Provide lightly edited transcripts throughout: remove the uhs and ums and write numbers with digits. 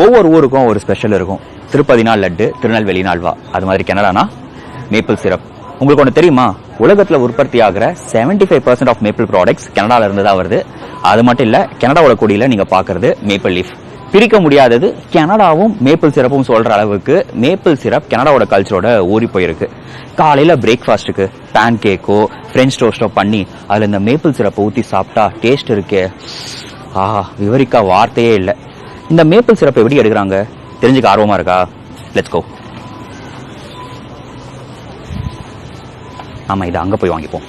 ஒவ்வொரு ஊருக்கும் ஒரு ஸ்பெஷல் இருக்கும். திருப்பதினா லட்டு, திருநெல்வேலி அல்வா, அது மாதிரி கனடானா மேப்பிள் சிரப். உங்களுக்கு ஒன்று தெரியுமா, உலகத்தில் உற்பத்தி ஆகிற 75% ஆஃப் மேப்பிள் ப்ராடக்ட்ஸ் கனடால இருந்து தான் வருது. அது மட்டும் இல்லை, கனடாவோட கொடியில் நீங்கள் பார்க்கறது மேப்பிள் லீஃப். பிரிக்க முடியாதது கனடாவும் மேப்பிள் சிரப்பும் சொல்கிற அளவுக்கு மேப்பிள் சிரப் கனடாவோட கல்ச்சரோட ஊறி போயிருக்கு. காலையில் பிரேக்ஃபாஸ்ட்டுக்கு பேன் கேக்கோ ஃப்ரெஞ்ச் டோஸ்ட்டோ பண்ணி அதில் இந்த மேப்பிள் சிரப்பை ஊற்றி சாப்பிட்டா டேஸ்ட் இருக்கே, விவரிக்க வார்த்தையே இல்லை. இந்த மேப்பிள் சிரப் எப்படி எடுக்கிறாங்க தெரிஞ்சுக்க ஆர்வமா இருக்கா? Let's go. ஆமா, இதை அங்க போய் வாங்கிப்போம்.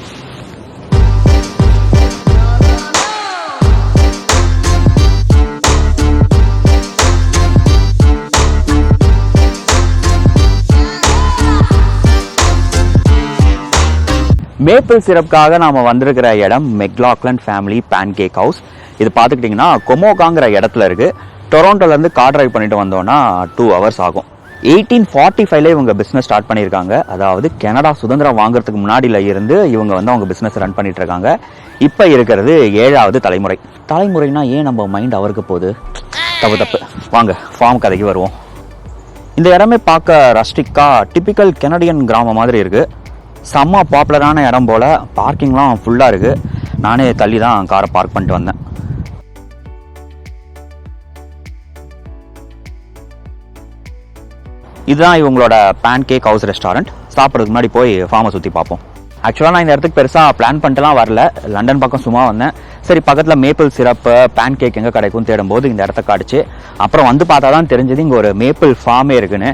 மேப்பிள் சிரப்காக நாம வந்திருக்கிற இடம் McLachlan family pan cake house. இது பார்த்துக்கிட்டிங்கன்னா கொமோகாங்கிற இடத்துல இருக்கு. டொராண்டோலேருந்து கார் டிரைவ் பண்ணிட்டு வந்தோம்னா 2 hours ஆகும். 1845 இவங்க பிஸ்னஸ் ஸ்டார்ட் பண்ணியிருக்காங்க. அதாவது கனடா சுதந்திரம் வாங்குறதுக்கு முன்னாடியில இருந்து இவங்க அவங்க பிஸ்னஸ் ரன் பண்ணிட்டு இருக்காங்க. இப்போ இருக்கிறது 7வது தலைமுறை. தலைமுறைனா ஏன் நம்ம மைண்ட் அவருக்கு போகுது? தப்பு. வாங்க ஃபார்ம் கதைக்கு வருவோம். இந்த இடமே பார்க்க ரஸ்டிக்கா டிபிக்கல் கெனடியன் கிராமம் மாதிரி இருக்கு. செம்ம பாப்புலரான இடம் போல. பார்க்கிங்லாம் ஃபுல்லாக இருக்கு. நானே தள்ளி தான் காரை பார்க் பண்ணிட்டு வந்தேன். இதுதான் இவங்களோட பேன் கேக் ஹவுஸ் ரெஸ்டாரண்ட். சாப்பிட்றதுக்கு முன்னாடி போய் ஃபார்மை சுற்றி பார்ப்போம். ஆக்சுவலாக நான் இந்த இடத்துக்கு பெருசாக பிளான் பண்ணிட்டுலாம் வரல. லண்டன் பக்கம் சும்மா வந்தேன். சரி, பக்கத்தில் மேப்பிள் சிரப்பு பேன் கேக் எங்கே கிடைக்கும் தேடும்போது இந்த இடத்த காடிச்சு. அப்புறம் வந்து பார்த்தா தான் தெரிஞ்சது இங்கே ஒரு மேப்பிள் ஃபார்மே இருக்குன்னு.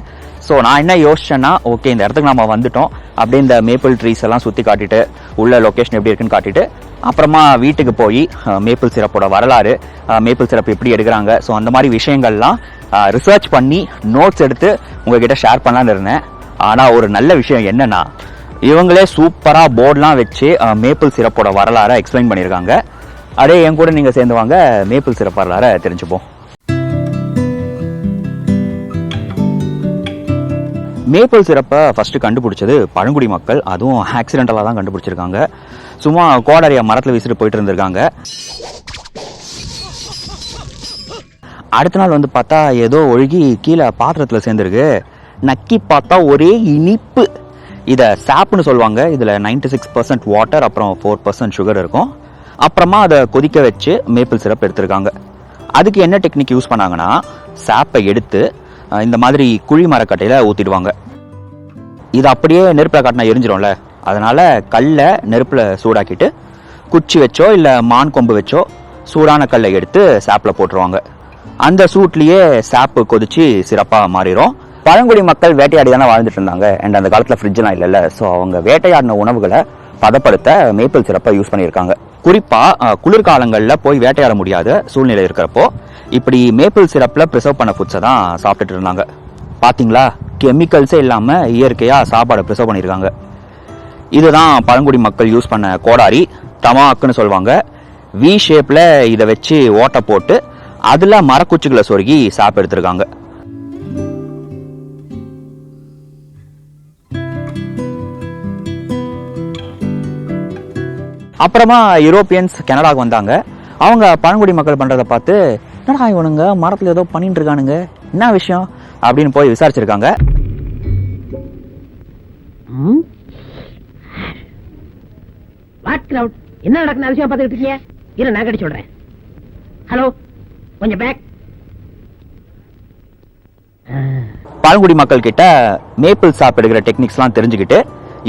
ஸோ நான் என்ன யோசிச்சேன்னா, ஓகே இந்த இடத்துக்கு நம்ம வந்துட்டோம், அப்படியே இந்த மேப்பிள் ட்ரீஸ் எல்லாம் சுற்றி காட்டிட்டு உள்ள லொக்கேஷன் எப்படி இருக்குன்னு காட்டிட்டு அப்புறமா வீட்டுக்கு போய் மேப்பிள் சிரப்போட வரலாறு, மேப்பிள் சிரப் எப்படி எடுக்கிறாங்க, ஸோ அந்த மாதிரி விஷயங்கள்லாம் ரிசர்ச் பண்ணி நோட்ஸ் எடுத்து உங்ககிட்ட ஷேர் பண்ணலான்னு இருந்தேன். ஆனால் ஒரு நல்ல விஷயம் என்னன்னா, இவங்களே சூப்பராக போர்ட்லாம் வச்சு மேப்பிள் சிரப்போட வரலாறை எக்ஸ்பிளைன் பண்ணியிருக்காங்க. அப்படியே என் கூட நீங்கள் சேர்ந்து வாங்க, மேப்பிள் சிரப் வரலாறை தெரிஞ்சுப்போம். மேப்பிள் சிரப்பை ஃபர்ஸ்ட் கண்டுபிடிச்சது பழங்குடி மக்கள். அதுவும் ஆக்சிடென்டலாக தான் கண்டுபிடிச்சிருக்காங்க. சும்மா கோடாரிய மரத்தில் வீசிட்டு போயிட்டு இருந்திருக்காங்க. அடுத்த நாள் வந்து பார்த்தா ஏதோ ஒழுகி கீழே பாத்திரத்தில் சேர்ந்துருக்கு. நக்கி பார்த்தா ஒரே இனிப்பு. இதை சாப்னு சொல்லுவாங்க. இதில் 96% வாட்டர், அப்புறம் 4% சுகர் இருக்கும். அப்புறமா அதை கொதிக்க வச்சு மேப்பிள் சிரப் எடுத்திருக்காங்க. அதுக்கு என்ன டெக்னிக் யூஸ் பண்ணாங்கன்னா, சாப்பை எடுத்து இந்த மாதிரி குழி மரக்கட்டையில் ஊற்றிடுவாங்க. இது அப்படியே நெருப்பில் காட்டினா எரிஞ்சிடும்ல, அதனால கல்லை நெருப்பில் சூடாக்கிட்டு குச்சி வச்சோ இல்லை மான் கொம்பு வச்சோ சூடான கல்லை எடுத்து சாப்பில் போட்டுருவாங்க. அந்த சூட்லேயே சாப்பு கொதிச்சு சிறப்பாக மாறிடும். பழங்குடி மக்கள் வேட்டையாடி தானே வாழ்ந்துட்டு இருந்தாங்க. அண்ட் அந்த காலத்தில் ஃப்ரிட்ஜெலாம் இல்லைல்ல. ஸோ அவங்க வேட்டையாடின உணவுகளை பதப்படுத்த மேப்பிள் சிரப்பை யூஸ் பண்ணியிருக்காங்க. குறிப்பாக குளிர்காலங்களில் போய் வேட்டையாட முடியாத சூழ்நிலை இருக்கிறப்போ இப்படி மேப்பிள் சிரப்பில் ப்ரிசர்வ் பண்ண ஃபுட்ஸை தான் சாப்பிட்டுட்டு இருந்தாங்க. பார்த்தீங்களா, கெமிக்கல்ஸே இல்லாமல் இயற்கையாக சாப்பாடை ப்ரிசர்வ் பண்ணியிருக்காங்க. இதுதான் பழங்குடி மக்கள் யூஸ் பண்ண கோடாரி, தமாக்குன்னு சொல்லுவாங்க. வி ஷேப்பில் இதை வச்சு ஓட்டை போட்டு அதில் மரக்குச்சிகளை சொருகி சாப்பிட்டு எடுத்திருக்காங்க. அப்புறமா யூரோப்பியன்ஸ் கனடாவுக்கு வந்தாங்க. அவங்க பழங்குடி மக்கள் பண்ணுறதை பார்த்து, என்னடா இவனுங்க மரத்தில் ஏதோ பண்ணிட்டு இருக்கானுங்க, என்ன விஷயம் அப்படின்னு போய் விசாரிச்சிருக்காங்க. என்ன நடக்குது விஷயம் பார்த்துக்கிட்டு இருக்கீங்க? இரு, நான் கட்டி சொல்றேன். ஹலோ, கொஞ்சம் பேக். பழங்குடி மக்கள் கிட்ட மேப்பிள் சாப் எடுக்கிற டெக்னிக்ஸ்லாம் தெரிஞ்சுக்கிட்டு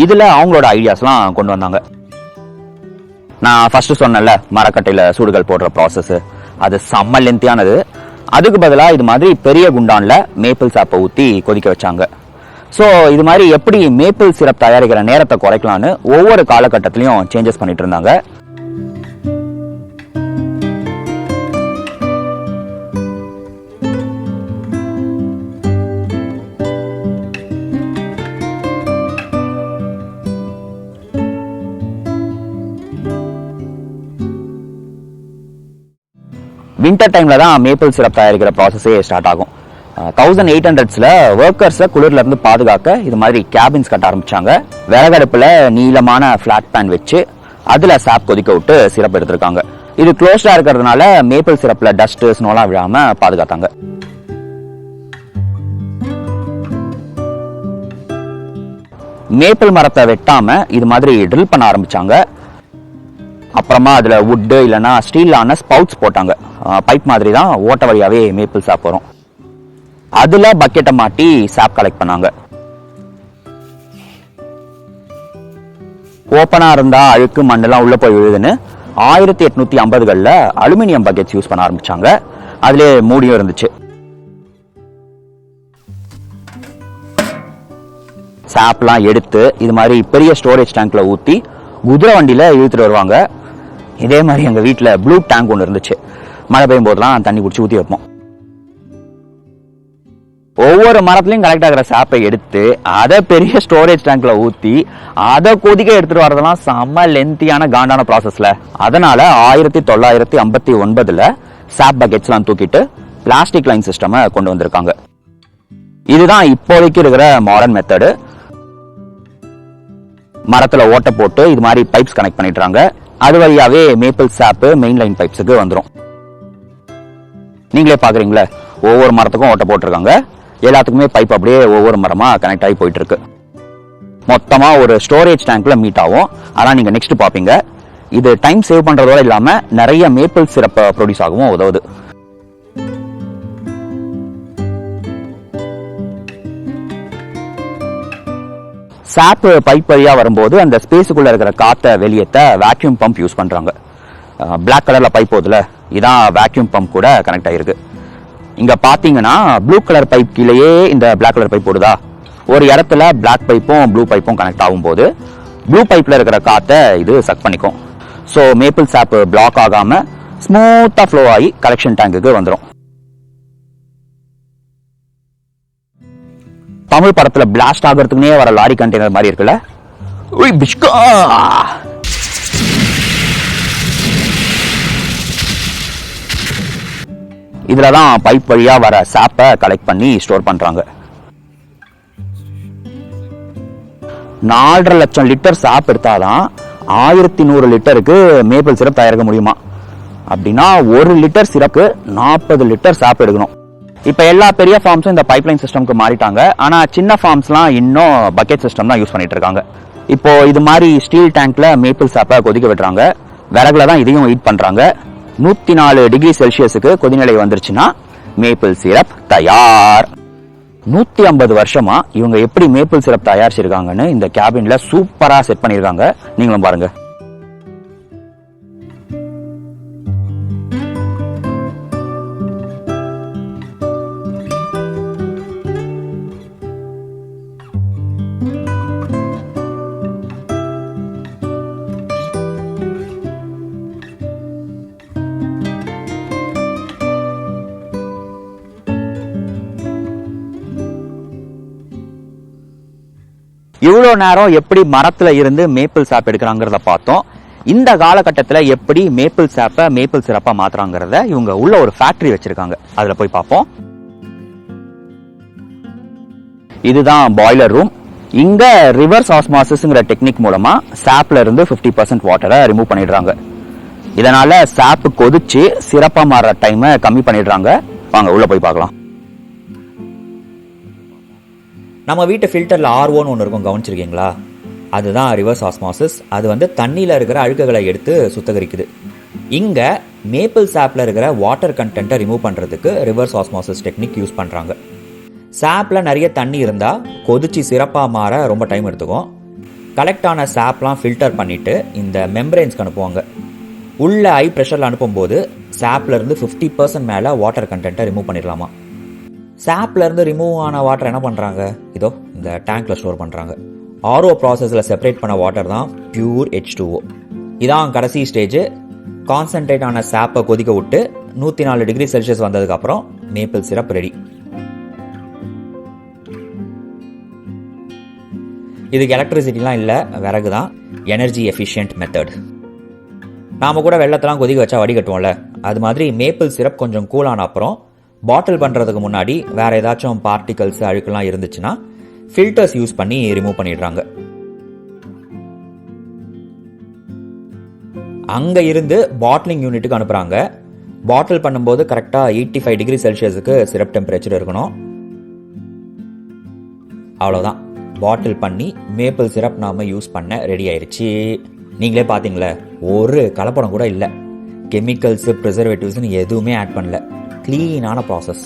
இதுல அவங்களோட ஐடியாஸ்லாம் கொண்டு வந்தாங்க. நான் ஃபர்ஸ்ட் சொன்னேன்ல, மரக்கட்டையில சூடுகள் போடுற ப்ராசஸ், அது செம்ம லென்த்தியானது. அதுக்கு பதிலாக இது மாதிரி பெரிய குண்டான்ல மேப்பிள் சாப்பை ஊற்றி கொதிக்க வச்சாங்க. ஸோ இது மாதிரி எப்படி மேப்பிள் சிரப் தயாரிக்கிற நேரத்தை குறைக்கலான்னு ஒவ்வொரு காலகட்டத்திலையும் சேஞ்சஸ் பண்ணிட்டு இருந்தாங்க. வின்டர் டைம்ல தான் மேப்பிள் சிரப் தயாரிக்கிற ப்ராசஸே ஸ்டார்ட் ஆகும். 1800s ஒர்க்கர்ஸை குளிர்ல இருந்து பாதுகாக்க இது மாதிரி கேபின்ஸ் கட்ட ஆரம்பிச்சாங்க. விறகடுப்புல நீளமான பிளாட் பேன் வச்சு அதுல சாப் கொதிக்க விட்டு சிரப் எடுத்திருக்காங்க. இது க்ளோஸ்டா இருக்கிறதுனால மேப்பிள் சிரப்ல டஸ்ட் ஸ்னோலாம் விழாம பாதுகாத்தாங்க. மேப்பிள் மரத்தை வெட்டாம இது மாதிரி ட்ரில் பண்ண ஆரம்பிச்சாங்க. அப்புறமா அதுல வுட்டு இல்லைன்னா ஸ்டீலான ஸ்பவுட்ஸ் போட்டாங்க. பைப் மாதிரி தான் ஓட்ட வழியாவே மேப்பிள் சாப் வரும். அதுல பக்கெட்டை மாட்டி சாப் கலெக்ட் பண்ணாங்க. ஓப்பனா இருந்தா அழுக்கு மண்ணெல்லாம் உள்ள போய் விழுதுன்னு 1850களில் அலுமினியம் பக்கெட்ஸ் யூஸ் பண்ண ஆரம்பிச்சாங்க. அதுல மூடியும் இருந்துச்சு. சாப்லாம் எடுத்து இது மாதிரி பெரிய ஸ்டோரேஜ் டேங்க்ல ஊத்தி குதிரை வண்டியில இழுத்துட்டு வருவாங்க. இதே மாதிரி எங்க வீட்டுல ப்ளூ டேங்க் ஒன்று இருந்துச்சு. மழை பெய்யும் போதெல்லாம் தண்ணி குடிச்சு ஊத்தி வைப்போம். ஒவ்வொரு மரத்துலயும் கலெக்ட் ஆகிற சாப்பை எடுத்து அதை பெரிய ஸ்டோரேஜ் டேங்க்ல ஊத்தி அதை கொதிக்க எடுத்துட்டு வரதெல்லாம் செம்ம லென்த்தியான காண்டான ப்ராசஸ்ல. அதனால 1959ல் சாப் பக்கெட்ஸ்லாம் தூக்கிட்டு பிளாஸ்டிக் லைன் சிஸ்டம் கொண்டு வந்திருக்காங்க. இதுதான் இப்போதைக்கு இருக்கிற மாடர்ன் மெத்தடு. மரத்துல ஓட்ட போட்டு இது மாதிரி பைப்ஸ் கனெக்ட் பண்ணிடுறாங்க. அது வழியாவே மேப்பிள் சாப் மெயின் லைன் பைப்ஸுக்கு வந்துடும். நீங்களே பாக்குறீங்களா, ஒவ்வொரு மரத்துக்கும் ஓட்ட போட்டிருக்காங்க. எல்லாத்துக்குமே பைப் அப்படியே ஒவ்வொரு மரமா கனெக்ட் ஆகி போயிட்டு இருக்கு. மொத்தமா ஒரு ஸ்டோரேஜ் டேங்க்ல மீட் ஆகும். ஆனா நீங்க நெக்ஸ்ட் பாப்பீங்க, இது டைம் சேவ் பண்றதோட இல்லாம நிறைய மேப்பிள் சிரப் ப்ரொடியூஸ் ஆகவும் உதவுது. சாப் பைப் வழியா வரும்போது அந்த ஸ்பேஸுக்குள்ள இருக்கிற காத்தை வெளியேற்ற வேக்யூம் பம்ப் யூஸ் பண்றாங்க. பிளாக் கலர்ல பைப் போதுல, இதான் வேக்யூம் பம்ப் கூட கனெக்ட் ஆயிருக்கு. இங்க பாத்தீங்கன்னா ப்ளூ கலர் பைப் கீழேயே இந்த பிளாக் கலர் பைப் போடுதா. ஒரு இடத்துல பிளாக் பைப்பும் ப்ளூ பைப்பும் கனெக்ட் ஆகும் போது ப்ளூ பைப்ல இருக்கிற காத்தை இது சக் பண்ணிக்கும். ஸோ மேப்பிள் சாப் பிளாக் ஆகாம ஸ்மூத்தா ஃப்ளோ ஆகி கலெக்ஷன் டேங்குக்கு வந்துடும். தமிழ் படத்துல பிளாஸ்ட் ஆகிறதுக்குனே வர லாரி கண்டெய்னர் மாதிரி இருக்குல்ல. இதுலதான் பைப் வழியா வர சாப்பை கலெக்ட் பண்ணி ஸ்டோர் பண்றாங்க. 4.5 லட்சம் லிட்டர் சாப் எடுத்தாதான் 1100 லிட்டருக்கு மேப்பிள் சிரப் தயாரிக்க முடியுமா. அப்படின்னா 1 லிட்டர் சிரப்புக்கு 40 லிட்டர் சாப் எடுக்கணும். இப்ப எல்லா பெரிய ஃபார்ம்ஸும் இந்த பைப்லைன் சிஸ்டம்க்கு மாறிட்டாங்க. ஆனா சின்ன ஃபார்ம்ஸ்லாம் இன்னும் பக்கெட் சிஸ்டம் தான் யூஸ் பண்ணிட்டு இருக்காங்க. இப்போ இது மாதிரி ஸ்டீல் டேங்க்ல மேப்பிள் சாப்பை கொதிக்க விடுறாங்க. விறகுல தான் இதையும் ஹீட் பண்றாங்க. 104 டிகிரி செல்சியஸுக்கு கொதிநிலை வந்துருச்சுன்னா மேப்பிள் சிரப் தயார். 150 வருஷமா இவங்க எப்படி மேப்பிள் சிரப் தயாரிச்சிருக்காங்கன்னு இந்த கேபின்ல சூப்பரா செட் பண்ணிருக்காங்க. நீங்களும் பாருங்க. இவ்வளோ நேரம் எப்படி மரத்துல இருந்து மேப்பிள் சாப் எடுக்கிறாங்கிறத பார்த்தோம். இந்த காலகட்டத்தில் எப்படி மேப்பிள் சாப்பை மேப்பிள் சிரப்பா மாத்துறாங்கிறத இவங்க உள்ள ஒரு ஃபேக்டரி வச்சிருக்காங்க. அதுல போய் பார்ப்போம். இதுதான் பாய்லர் ரூம். இங்க ரிவர்ஸ் ஆஸ்மாசிஸ்ங்கிற டெக்னிக் மூலமா சாப்ல இருந்து 50% வாட்டரை ரிமூவ் பண்ணிடுறாங்க. இதனால சாப் கொதிச்சு சிரப்பா மாறுற டைமை கம்மி பண்ணிடுறாங்க. வாங்க உள்ள போய் பார்க்கலாம். நம்ம வீட்டு ஃபில்டரில் R1 ஒன்று இருக்கும், கவனிச்சிருக்கீங்களா? அதுதான் ரிவர்ஸ் ஆஸ்மாசிஸ். அது வந்து தண்ணியில் இருக்கிற அழுக்குகளை எடுத்து சுத்தகரிக்குது. இங்கே மேப்பிள் சாப்பில் இருக்கிற வாட்டர் கண்டென்ட்டை ரிமூவ் பண்ணுறதுக்கு ரிவர்ஸ் ஆஸ்மாசிஸ் டெக்னிக் யூஸ் பண்ணுறாங்க. சாப்பில் நிறைய தண்ணி இருந்தால் கொதிச்சு சிறப்பாக மாற ரொம்ப டைம் எடுத்துக்கும். கலெக்ட் ஆன சாப்லாம் ஃபில்டர் பண்ணிவிட்டு இந்த மெம்பரேன்ஸ்க்கு அனுப்புவாங்க. உள்ள ஹை ப்ரெஷரில் அனுப்பும்போது சாப்லேருந்து 50% மேலே வாட்டர் கண்டென்ட்டை ரிமூவ் பண்ணிடலாமா. சாப்லேருந்து ரிமூவ் ஆன வாட்டர் என்ன பண்ணுறாங்க, இதோ இந்த டேங்க்கில் ஸ்டோர் பண்ணுறாங்க. RO ப்ராசஸில் செப்பரேட் பண்ண வாட்டர் தான் பியூர் H2O. இதான் கடைசி ஸ்டேஜ். கான்சன்ட்ரேட் ஆன சாப்பை கொதிக்க விட்டு 104 டிகிரி செல்சியஸ் வந்ததுக்கப்புறம் மேப்பிள் சிரப் ரெடி. இதுக்கு எலக்ட்ரிசிட்டிலாம் இல்லை, விறகு தான். Energy efficient method. நாம் கூட வெள்ளத்தெல்லாம் கொதிக்க வச்சா வடிகட்டுவோம்ல, அது மாதிரி மேப்பிள் சிரப் கொஞ்சம் கூலான அப்புறம் பாட்டில் பண்ணுறதுக்கு முன்னாடி வேறு ஏதாச்சும் பார்ட்டிகல்ஸ் அழுக்கெல்லாம் இருந்துச்சுன்னா ஃபில்டர்ஸ் யூஸ் பண்ணி ரிமூவ் பண்ணிடுறாங்க. அங்கே இருந்து பாட்டிலிங் யூனிட்டுக்கு அனுப்புகிறாங்க. பாட்டில் பண்ணும்போது கரெக்டாக 85 டிகிரி செல்சியஸுக்கு சிரப் டெம்பரேச்சர் இருக்கணும். அவ்வளோதான், பாட்டில் பண்ணி மேப்பிள் சிரப் நாம் யூஸ் பண்ண ரெடி ஆயிடுச்சு. நீங்களே பார்த்தீங்களே, ஒரு கலப்படம் கூட இல்லை. கெமிக்கல்ஸு, ப்ரிசர்வேட்டிவ்ஸ்னு எதுவுமே ஆட் பண்ணல. க்ளீனான ப்ராசஸ்.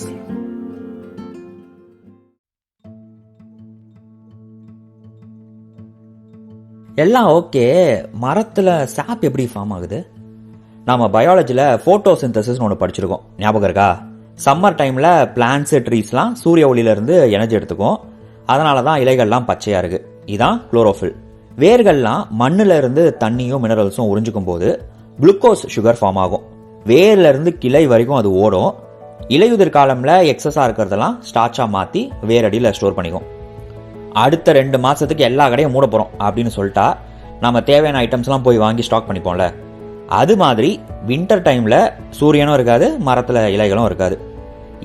எல்லாம் ஓகே. மரத்தில் சாப் எப்படி ஃபார்ம் ஆகுது? நாம் பயாலஜியில் ஃபோட்டோசிந்தசிஸ்னு ஒன்று படிச்சிருக்கோம், ஞாபகம் இருக்கா? சம்மர் டைமில் பிளான்ட்ஸு, ட்ரீஸ்லாம் சூரிய ஒளியிலேருந்து எனர்ஜி எடுத்துக்கும். அதனால தான் இலைகள்லாம் பச்சையாக இருக்குது. இதுதான் குளோரோஃபில். வேர்கள்லாம் மண்ணில் இருந்து தண்ணியும் மினரல்ஸும் உறிஞ்சிக்கும் போது குளுக்கோஸ் சுகர் ஃபார்ம் ஆகும். வேர்லேருந்து கிளை வரைக்கும் அது ஓடும். இலையுதிர் காலமில் எக்ஸஸாக இருக்கிறதெல்லாம் ஸ்டார்ச்சாக மாற்றி வேரடியில் ஸ்டோர் பண்ணிக்கும். அடுத்த 2 மாதத்துக்கு எல்லா கடையும் மூட போகிறோம் அப்படின்னு சொல்லிட்டா நம்ம தேவையான ஐட்டம்ஸ்லாம் போய் வாங்கி ஸ்டாக் பண்ணிப்போம்ல. அது மாதிரி வின்டர் டைமில் சூரியனும் இருக்காது, மரத்தில் இலைகளும் இருக்காது.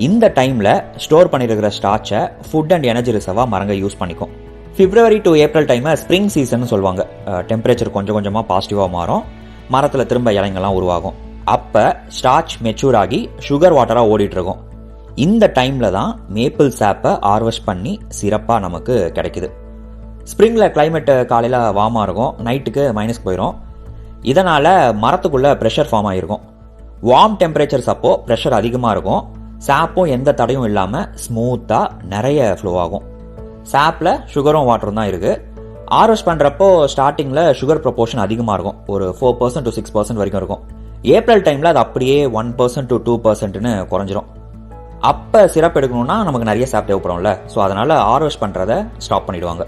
இந்த டைமில் ஸ்டோர் பண்ணியிருக்கிற ஸ்டார்ச்சை ஃபுட் அண்ட் எனர்ஜி ரிசர்வாக மரங்க யூஸ் பண்ணிக்கும். February to April டைமை ஸ்ப்ரிங் சீசன் சொல்லுவாங்க. டெம்பரேச்சர் கொஞ்சம் கொஞ்சமாக பாசிட்டிவாக மாறும், மரத்தில் திரும்ப இலைங்கள்லாம் உருவாகும். அப்போ ஸ்டார்ச் மெச்சூர் ஆகி சுகர் வாட்டராக ஓடிட்டு இருக்கும். இந்த டைமில் தான் மேப்பிள் சாப்பை ஹார்வெஸ்ட் பண்ணி சிறப்பாக நமக்கு கிடைக்குது. ஸ்ப்ரிங்கில் கிளைமேட்டு காலையில் வார்மாக இருக்கும், நைட்டுக்கு மைனஸ் போயிடும். இதனால் மரத்துக்குள்ளே ப்ரெஷர் ஃபார்ம் ஆகிருக்கும். வார்ம் டெம்பரேச்சர்ஸ் அப்போது ப்ரெஷர் அதிகமாக இருக்கும். சாப்பும் எந்த தடையும் இல்லாமல் ஸ்மூத்தாக நிறைய ஃப்ளோ ஆகும். சாப்பில் சுகரும் வாட்டரும் தான் இருக்குது. ஹார்வெஸ்ட் பண்ணுறப்போ ஸ்டார்டிங்கில் சுகர் ப்ரொபோர்ஷன் அதிகமாக இருக்கும், ஒரு 4% to 6% வரைக்கும் இருக்கும். ஏப்ரல் டைமில் அது அப்படியே 1% to 2%ன்னு குறைஞ்சிரும். அப்போ சிரப் எடுக்கணும்னா நமக்கு நிறைய சாப் தேவைப்படும்ல, ஸோ அதனால் ஹார்வெஸ்ட் பண்ணுறதை ஸ்டாப் பண்ணிடுவாங்க.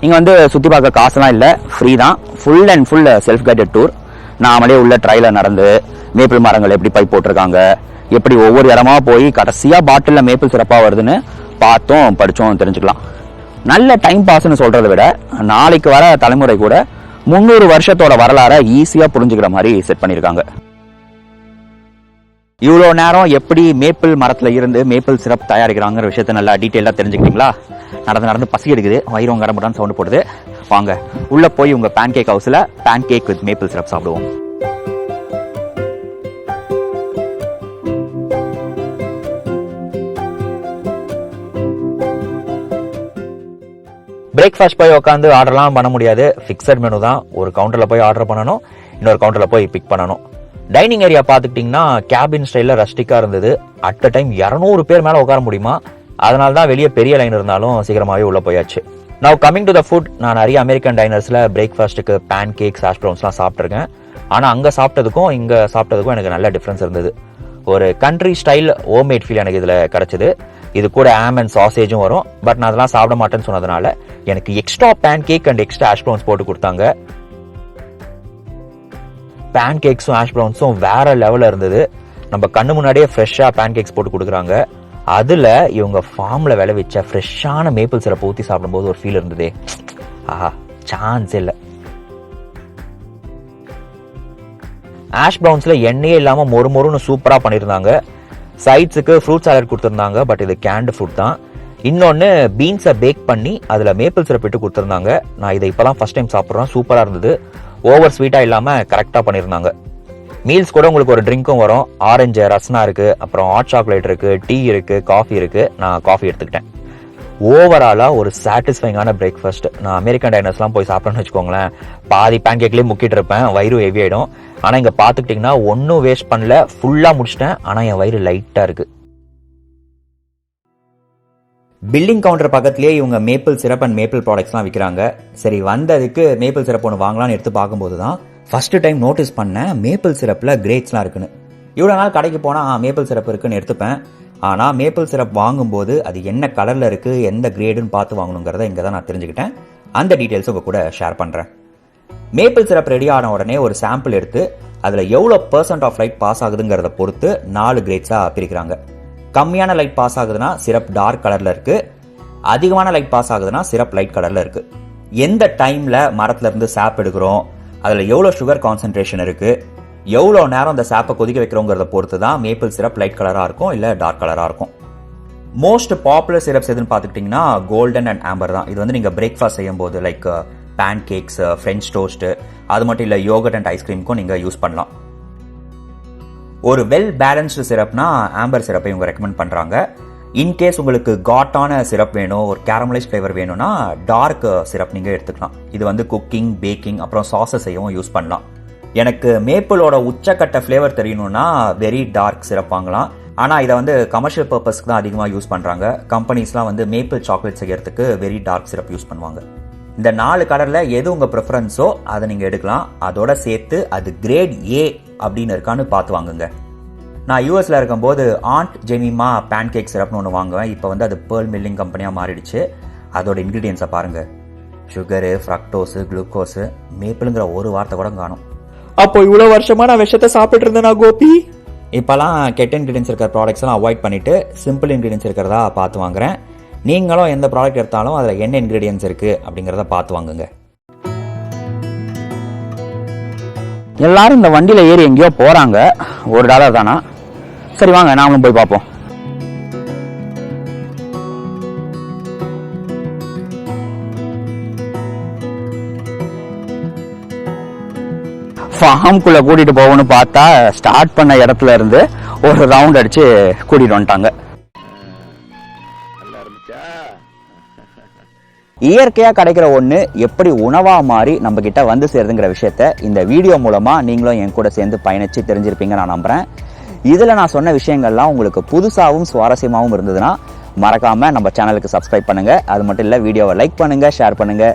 இங்கே வந்து சுற்றி பார்க்க காசுலாம் இல்லை, ஃப்ரீ தான். Full and full self guided tour. நாமளே உள்ள ட்ரையில் நடந்து மேப்பிள் மரங்கள் எப்படி பைப் போட்டிருக்காங்க, எப்படி ஒவ்வொரு இடமா போய் கடைசியாக பாட்டிலில் மேப்பிள் சிறப்பாக வருதுன்னு பார்த்தோம், படித்தோம், தெரிஞ்சுக்கலாம். நல்ல டைம் பாஸ்ன்னு சொல்கிறத விட நாளைக்கு வர தலைமுறை கூட 300 வருஷத்தோட வரலாறை ஈஸியாக புரிஞ்சுக்கிற மாதிரி செட் பண்ணியிருக்காங்க. இவ்வளோ நேரம் எப்படி மேப்பிள் மரத்தில் இருந்து மேப்பிள் சிரப் தயாரிக்கிறாங்கிற விஷயத்த நல்லா டீட்டெயிலாக தெரிஞ்சுக்கிட்டீங்களா? நடந்து பசி எடுக்குது, வயிறும் கடமுடான்னு சவுண்டு போடுது. வாங்க உள்ளே போய் உங்கள் பேன் கேக் ஹவுஸில் pancake with maple syrup சாப்பிடுவோம். பிரேக்ஃபாஸ்ட் போய் உட்காந்து ஆர்டர்லாம் பண்ண முடியாது, ஃபிக்ஸட் மெனு தான். ஒரு கவுண்டரில் போய் ஆர்டர் பண்ணணும், இன்னொரு கவுண்டரில் போய் பிக் பண்ணணும். டைனிங் ஏரியா பார்த்துக்கிட்டிங்கன்னா கேபின் ஸ்டைலில் ரஸ்டிக்காக இருந்தது. அட் அ டைம் 200 பேர் மேலே உட்கார முடியுமா? அதனால தான் வெளியே பெரிய லைன் இருந்தாலும் சீக்கிரமாகவே உள்ளே போயாச்சு. Now coming to the food. நான் நிறைய அமெரிக்கன் டைனர்ஸில் பிரேக்ஃபாஸ்ட்டுக்கு பேன் கேக்ஸ், ஹாஷ் ப்ரௌன்ஸ்லாம் சாப்பிட்ருக்கேன். ஆனால் அங்கே சாப்பிட்டதுக்கும் இங்கே சாப்பிட்டதுக்கும் எனக்கு நல்ல டிஃப்ரென்ஸ் இருந்தது. ஒரு கண்ட்ரி ஸ்டைல் ஹோம்மேட் ஃபீல் எனக்கு இதில் கிடச்சிது. இது கூட ஆம் அண்ட் சாசேஜும் வரும். பட் நான் அதெல்லாம் சாப்பிட மாட்டேன்னு சொன்னதுனால எனக்கு extra pancake and extra hash browns போட்டு கொடுத்தாங்க. பேன் கேக்ஸும் ஹாஷ் ப்ரௌன்ஸும் வேற லெவலில் இருந்தது. நம்ம கண்ணு முன்னாடியே ஃப்ரெஷ்ஷாக பேன் கேக்ஸ் போட்டு கொடுக்குறாங்க. அதில் இவங்க ஃபார்மில் விளைவிச்ச ஃப்ரெஷ்ஷான மேப்பிள் சிரப் ஊற்றி சாப்பிடும்போது ஒரு ஃபீல் இருந்ததே, ஆஹா, சான்ஸ் இல்லை. ஹாஷ் ப்ரௌன்ஸில் எண்ணெயே இல்லாமல் மொறுன்னு சூப்பராக பண்ணியிருந்தாங்க. சைட்ஸுக்கு ஃப்ரூட் சாலட் கொடுத்துருந்தாங்க, பட் இது கேண்டு ஃபுட் தான். இன்னொன்று பீன்ஸை பேக் பண்ணி அதில் மேப்பிள் சிரப் இட்டு கொடுத்துருந்தாங்க. நான் இதை இப்போ தான் ஃபஸ்ட் டைம் சாப்பிட்றேன், சூப்பராக இருந்தது. ஓவர் ஸ்வீட்டாக இல்லாமல் கரெக்டாக பண்ணியிருந்தாங்க. மீல்ஸ் கூட உங்களுக்கு ஒரு ட்ரிங்க்கும் வரும். ஆரஞ்சு ரஸ்னா இருக்குது, அப்புறம் ஹாட் சாக்லேட் இருக்குது, டீ இருக்குது, காஃபி இருக்குது. நான் காஃபி எடுத்துக்கிட்டேன். ஓவராலாக ஒரு சாட்டிஸ்ஃபைங்கான பிரேக்ஃபாஸ்ட். நான் அமெரிக்கன் டைனர்ஸ்லாம் போய் சாப்பிட்றேன்னு வச்சுக்கோங்களேன், பாதி பேன் கேக்லேயே முக்கிட்டு இருப்பேன், வயிறு ஹெவி ஆகிடும். ஆனால் இங்கே பார்த்துக்கிட்டிங்கன்னா ஒன்றும் வேஸ்ட் பண்ணல, ஃபுல்லாக முடிச்சிட்டேன். ஆனால் என் வயிறு லைட்டாக இருக்குது. பில்லிங் கவுண்டர் பக்கத்துலேயே இவங்க மேப்பிள் சிரப் அண்ட் மேப்பிள் ப்ராடக்ட்ஸ்லாம் விற்கிறாங்க. சரி, வந்ததுக்கு மேப்பிள் சிரப் ஒன்று வாங்கலான்னு எடுத்து பார்க்கும்போது தான் ஃபஸ்ட்டு டைம் நோட்டீஸ் பண்ணேன் மேப்பிள் சிரப்பில் கிரேட்ஸ்லாம் இருக்குன்னு. இவ்வளோ நாள் கடைக்கு போனால் மேப்பிள் சிரப் இருக்குன்னு எடுத்துப்பேன். ஆனால் மேப்பிள் சிரப் வாங்கும்போது அது என்ன கலரில் இருக்குது, எந்த கிரேடுன்னு பார்த்து வாங்கணுங்கிறத இங்கே தான் நான் தெரிஞ்சுக்கிட்டேன். அந்த டீட்டெயில்ஸ் உங்கள் கூட ஷேர் பண்ணுறேன். மேப்பிள் சிரப் ரெடி ஆன உடனே ஒரு சாம்பிள் எடுத்து அதில் எவ்வளோ % ஆஃப் லைட் பாஸ் ஆகுதுங்கிறத பொறுத்து 4 கிரேட்ஸாக பிரிக்கிறாங்க. கம்மியான லைட் பாஸ் ஆகுதுன்னா சிரப் டார்க் கலரில் இருக்குது, அதிகமான லைட் பாஸ் ஆகுதுன்னா சிரப் லைட் கலரில் இருக்குது. எந்த டைமில் மரத்துலேருந்து சாப் எடுக்கிறோம், அதில் எவ்வளோ சுகர் கான்சன்ட்ரேஷன் இருக்குது, எவ்வளோ நேரம் அந்த சாப்பை கொதிக்க வைக்கிறோங்கிறத பொறுத்து தான் மேப்பிள் சிரப் லைட் கலராக இருக்கும் இல்லை டார்க் கலராக இருக்கும். மோஸ்ட் பாப்புலர் சிரப்ஸ் எதுன்னு பார்த்துக்கிட்டிங்கன்னா கோல்டன் அண்ட் ஆம்பர் தான். இது வந்து நீங்கள் பிரேக்ஃபாஸ்ட் செய்யும்போது like pancakes, French toast, அது மட்டும் இல்லை யோகர்ட் அண்ட் ஐஸ்கிரீமுக்கும் நீங்கள் யூஸ் பண்ணலாம். ஒரு வெல் பேலன்ஸ்டு சிரப்னா ஆம்பர் சிரப்பை இவங்க ரெக்கமெண்ட் பண்ணுறாங்க. இன்கேஸ் உங்களுக்கு காட்டான சிரப் வேணும், ஒரு கேரமலைஸ் ஃப்ளேவர் வேணும்னா டார்க் சிரப் நீங்கள் எடுத்துக்கலாம். இது வந்து குக்கிங், பேக்கிங் அப்புறம் சாஸஸ் செய்யவும் யூஸ் பண்ணலாம். எனக்கு மேப்பிளோட உச்சக்கட்ட ஃப்ளேவர் தெரியணும்னா வெரி டார்க் சிரப் வாங்கலாம். ஆனால் இதை வந்து கமர்ஷியல் பர்பஸ்க்கு தான் அதிகமாக யூஸ் பண்ணுறாங்க. கம்பெனிஸ்லாம் வந்து மேப்பிள் சாக்லேட் செய்யறதுக்கு வெரி டார்க் சிரப் யூஸ் பண்ணுவாங்க. இந்த 4 கலரில் எது உங்கள் ப்ரிஃபரன்ஸோ அதை நீங்கள் எடுக்கலாம். அதோட சேர்த்து அது கிரேட் ஏ அப்படின்னு இருக்கான்னு பார்த்து வாங்குங்க. நான் யூஎஸில் இருக்கும்போது ஆண்ட் ஜெமிமா பேன் கேக் சிரப்னு ஒன்று வாங்குவேன். இப்போ வந்து அது பேர்ல் மில்லிங் கம்பெனியாக மாறிடுச்சு. அதோட இன்க்ரீடியன்ஸை பாருங்கள். சுகரு, ஃப்ரக்டோஸு, குளுக்கோஸு, மேப்பிளுங்கிற ஒரு வார்த்தை கூட காணும். அப்போ இவ்வளோ வருஷமா நான் விஷத்தை சாப்பிட்டு இருந்தேனா கோபி? இப்போலாம் கெட்ட இன்க்ரீடியன்ஸ் இருக்கிற ப்ராடக்ட்ஸ் எல்லாம் அவாய்ட் பண்ணிவிட்டு சிம்பிள் இன்க்ரீடியன்ஸ் இருக்கிறதா பார்த்து வாங்குறேன். நீங்களும் எந்த ப்ராடக்ட் எடுத்தாலும் அதில் என்ன இன்க்ரீடியன்ஸ் இருக்குது அப்படிங்கிறத பார்த்து வாங்குங்க. எல்லாரும் இந்த வண்டியில் ஏறி எங்கேயோ போகிறாங்க. $1 தானா? சரி வாங்க நாமளும் போய் பார்ப்போம். ஃபார்ம்குள்ள கூட்டிட்டு போகணும்னு பார்த்தா ஸ்டார்ட் பண்ண இடத்துல இருந்து ஒரு ரவுண்ட் அடிச்சு கூட்டிட்டு வந்துட்டாங்க. இயற்கையா கிடைக்கிற ஒண்ணு எப்படி உணவா மாறி நம்ம கிட்ட வந்து சேருதுங்கிற விஷயத்த இந்த வீடியோ மூலமா நீங்களும் என் கூட சேர்ந்து பயணிச்சு தெரிஞ்சிருப்பீங்க நான் நம்புறேன். இதுல நான் சொன்ன விஷயங்கள்லாம் உங்களுக்கு புதுசாகவும் சுவாரஸ்யமாகவும் இருந்ததுன்னா மறக்காம நம்ம சேனலுக்கு சப்ஸ்கிரைப் பண்ணுங்க. அது மட்டும் இல்ல, வீடியோவை லைக் பண்ணுங்க, ஷேர் பண்ணுங்க.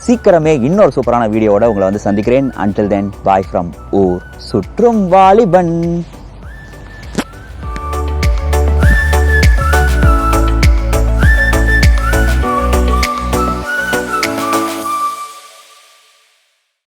சீக்கிரமே இன்னொரு சூப்பரான வீடியோவோட உங்களை வந்து சந்திக்கிறேன். Until then, bye from ஊர் சுற்றும் வாலிபன்.